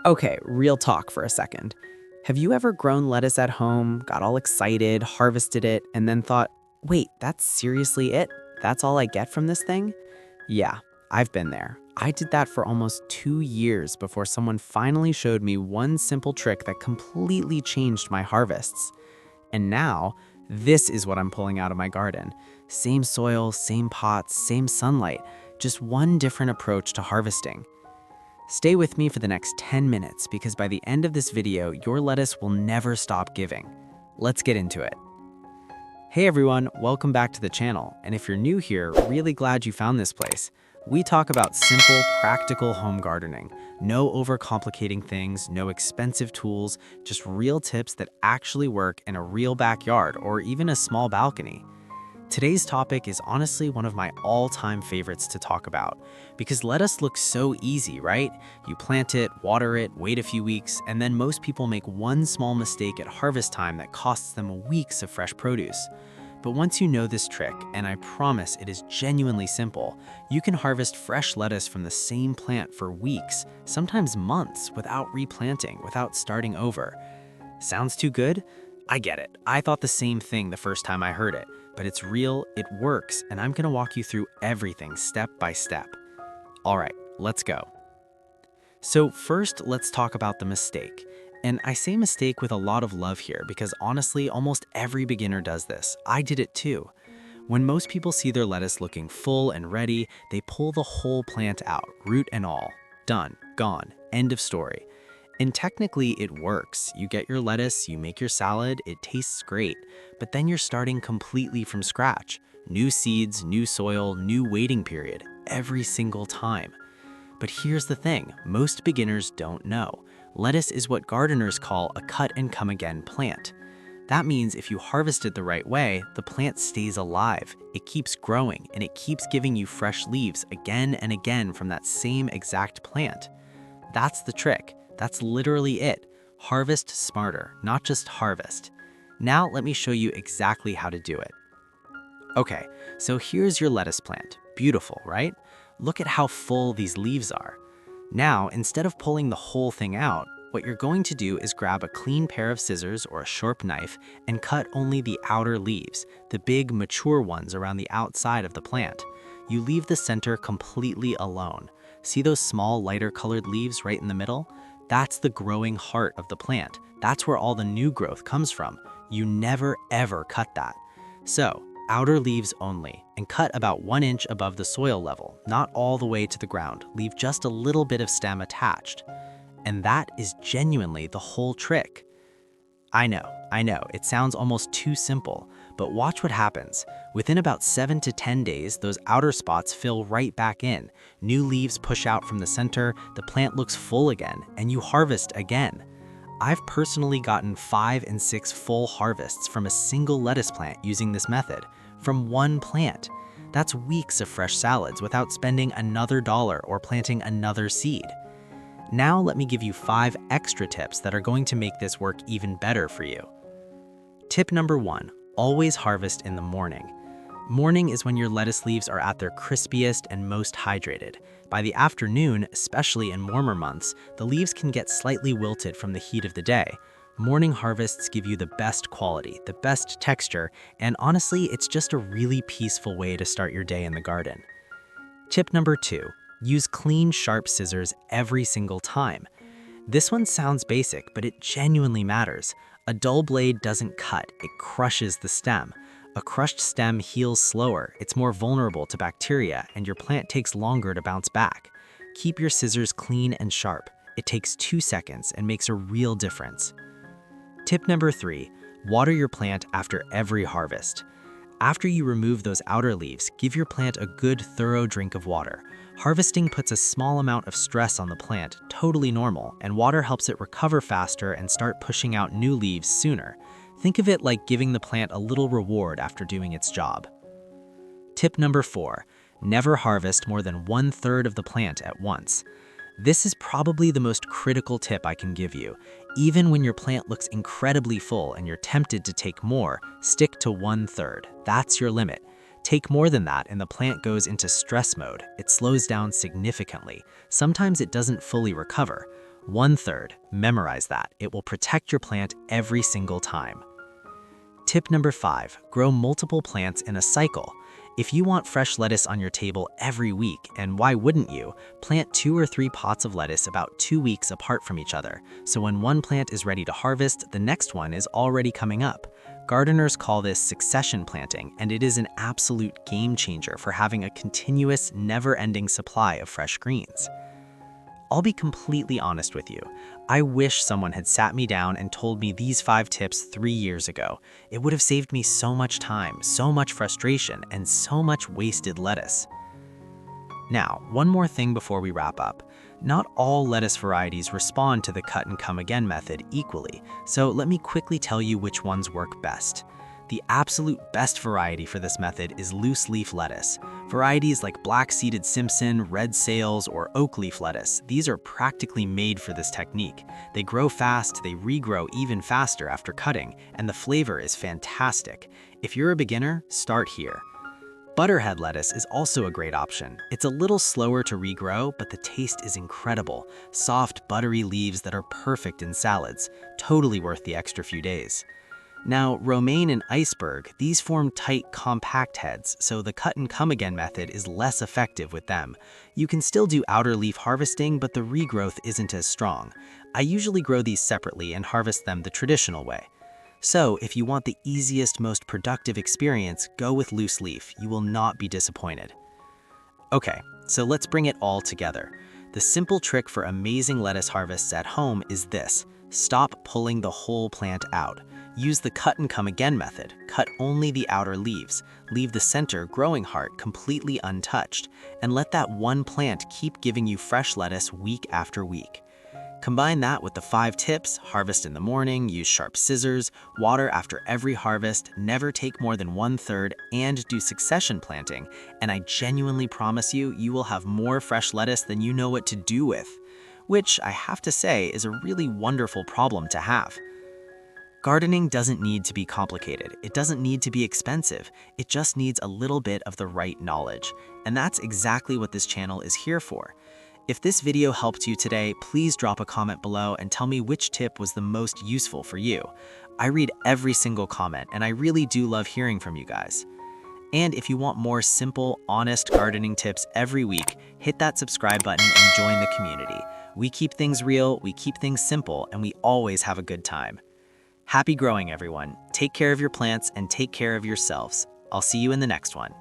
Okay, real talk for a second. Have you ever grown lettuce at home, got all excited, harvested it, and then thought, wait, that's seriously it? That's all I get from this thing? Yeah, I've been there. I did that for almost 2 years before someone finally showed me one simple trick that completely changed my harvests. And now, this is what I'm pulling out of my garden. Same soil, same pots, same sunlight, just one different approach to harvesting. Stay with me for the next 10 minutes because by the end of this video, your lettuce will never stop giving. Let's get into it. Hey everyone, welcome back to the channel. And if you're new here, really glad you found this place. We talk about simple, practical home gardening. No overcomplicating things, no expensive tools, just real tips that actually work in a real backyard or even a small balcony. Today's topic is honestly one of my all-time favorites to talk about because lettuce looks so easy, right? You plant it, water it, wait a few weeks, and then most people make one small mistake at harvest time that costs them weeks of fresh produce. But once you know this trick, and I promise it is genuinely simple, you can harvest fresh lettuce from the same plant for weeks, sometimes months, without replanting, without starting over. Sounds too good? I get it. I thought the same thing the first time I heard it, but it's real, it works, and I'm gonna walk you through everything step by step. All right, let's go. So first, let's talk about the mistake. And I say mistake with a lot of love here because honestly, almost every beginner does this. I did it too. When most people see their lettuce looking full and ready, they pull the whole plant out, root and all. Done, gone, end of story. And technically it works. You get your lettuce, you make your salad, it tastes great, but then you're starting completely from scratch. New seeds, new soil, new waiting period, every single time. But here's the thing, most beginners don't know. Lettuce is what gardeners call a cut-and-come-again plant. That means if you harvest it the right way, the plant stays alive, it keeps growing, and it keeps giving you fresh leaves again and again from that same exact plant. That's the trick. That's literally it. Harvest smarter, not just harvest. Now let me show you exactly how to do it. Okay, so here's your lettuce plant. Beautiful, right? Look at how full these leaves are. Now, instead of pulling the whole thing out, what you're going to do is grab a clean pair of scissors or a sharp knife and cut only the outer leaves, the big mature ones around the outside of the plant. You leave the center completely alone. See those small lighter colored leaves right in the middle? That's the growing heart of the plant. That's where all the new growth comes from. You never ever cut that. So, outer leaves only, and cut about 1 inch above the soil level, not all the way to the ground. Leave just a little bit of stem attached. And that is genuinely the whole trick. I know, it sounds almost too simple, but watch what happens. Within about 7 to 10 days, those outer spots fill right back in. New leaves push out from the center, the plant looks full again, and you harvest again. I've personally gotten 5 and 6 full harvests from a single lettuce plant using this method, from one plant. That's weeks of fresh salads without spending another dollar or planting another seed. Now let me give you 5 extra tips that are going to make this work even better for you. Tip number 1, always harvest in the morning. Morning is when your lettuce leaves are at their crispiest and most hydrated. By the afternoon, especially in warmer months, the leaves can get slightly wilted from the heat of the day. Morning harvests give you the best quality, the best texture, and honestly, it's just a really peaceful way to start your day in the garden. Tip number 2, use clean, sharp scissors every single time. This one sounds basic, but it genuinely matters. A dull blade doesn't cut, it crushes the stem. A crushed stem heals slower, it's more vulnerable to bacteria, and your plant takes longer to bounce back. Keep your scissors clean and sharp. It takes 2 seconds and makes a real difference. Tip number 3, water your plant after every harvest. After you remove those outer leaves, give your plant a good, thorough drink of water. Harvesting puts a small amount of stress on the plant, totally normal, and water helps it recover faster and start pushing out new leaves sooner. Think of it like giving the plant a little reward after doing its job. Tip number 4, never harvest more than 1/3 of the plant at once. This is probably the most critical tip I can give you. Even when your plant looks incredibly full and you're tempted to take more, stick to 1/3. That's your limit. Take more than that and the plant goes into stress mode. It slows down significantly. Sometimes it doesn't fully recover. 1/3. Memorize that. It will protect your plant every single time. Tip number 5, grow multiple plants in a cycle. If you want fresh lettuce on your table every week, and why wouldn't you, plant 2 or 3 pots of lettuce about 2 weeks apart from each other. So when one plant is ready to harvest, the next one is already coming up. Gardeners call this succession planting, and it is an absolute game changer for having a continuous, never-ending supply of fresh greens. I'll be completely honest with you. I wish someone had sat me down and told me these 5 tips 3 years ago. It would have saved me so much time, so much frustration, and so much wasted lettuce. Now, one more thing before we wrap up. Not all lettuce varieties respond to the cut and come again method equally, so let me quickly tell you which ones work best. The absolute best variety for this method is loose leaf lettuce. Varieties like black-seeded Simpson, red sales, or oak leaf lettuce, these are practically made for this technique. They grow fast, they regrow even faster after cutting, and the flavor is fantastic. If you're a beginner, start here. Butterhead lettuce is also a great option. It's a little slower to regrow, but the taste is incredible. Soft, buttery leaves that are perfect in salads. Totally worth the extra few days. Now, romaine and iceberg, these form tight, compact heads, so the cut and come again method is less effective with them. You can still do outer leaf harvesting, but the regrowth isn't as strong. I usually grow these separately and harvest them the traditional way. So, if you want the easiest, most productive experience, go with loose leaf. You will not be disappointed. Okay, so let's bring it all together. The simple trick for amazing lettuce harvests at home is this: stop pulling the whole plant out. Use the cut and come again method. Cut only the outer leaves. Leave the center growing heart completely untouched, and let that one plant keep giving you fresh lettuce week after week. Combine that with the 5 tips: harvest in the morning, use sharp scissors, water after every harvest, never take more than 1/3, and do succession planting, and I genuinely promise you, you will have more fresh lettuce than you know what to do with. Which, I have to say, is a really wonderful problem to have. Gardening doesn't need to be complicated. It doesn't need to be expensive. It just needs a little bit of the right knowledge. And that's exactly what this channel is here for. If this video helped you today, please drop a comment below and tell me which tip was the most useful for you. I read every single comment, and I really do love hearing from you guys. And if you want more simple, honest gardening tips every week, hit that subscribe button and join the community. We keep things real, we keep things simple, and we always have a good time. Happy growing, everyone. Take care of your plants and take care of yourselves. I'll see you in the next one.